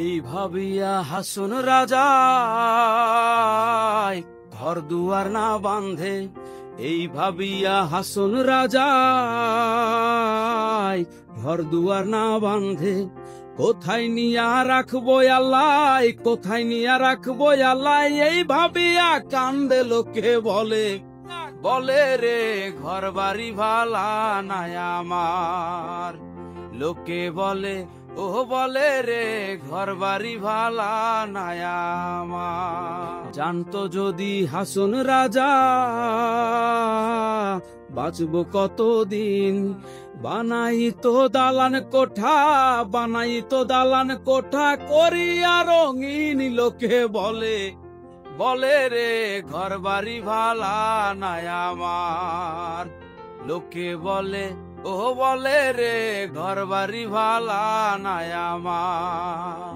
এই ভাবিয়া হাসন রাজা ঘর দুয়ার না বাঁধে, এই ভাবিয়া হাসন রাজা ঘর দুয়ার না বাঁধে। কোথায় নিয়া রাখবো আল্লাহ, কোথায় নিয়া রাখবো আল্লাহ, এই ভাবিয়া কান্দে লোকে বলে, বলে রে ঘর বাড়ি ভালা নাই আমার। লোকে বলে, ও বলে রে ঘর বাড়ি ভালা নাই আমার। জানতো যদি হাসন রাজা বাঁচবো কতদিন, বানাইতো দালান কোঠা, বানাইতো দালান কোঠা করিয়া রঙিন। লোকে বলে, বলে রে ঘর বাড়ি ভালা নাই আমার। লোকে বলে, ও বলে রে ঘর বাড়ি ভালা নাই আমার।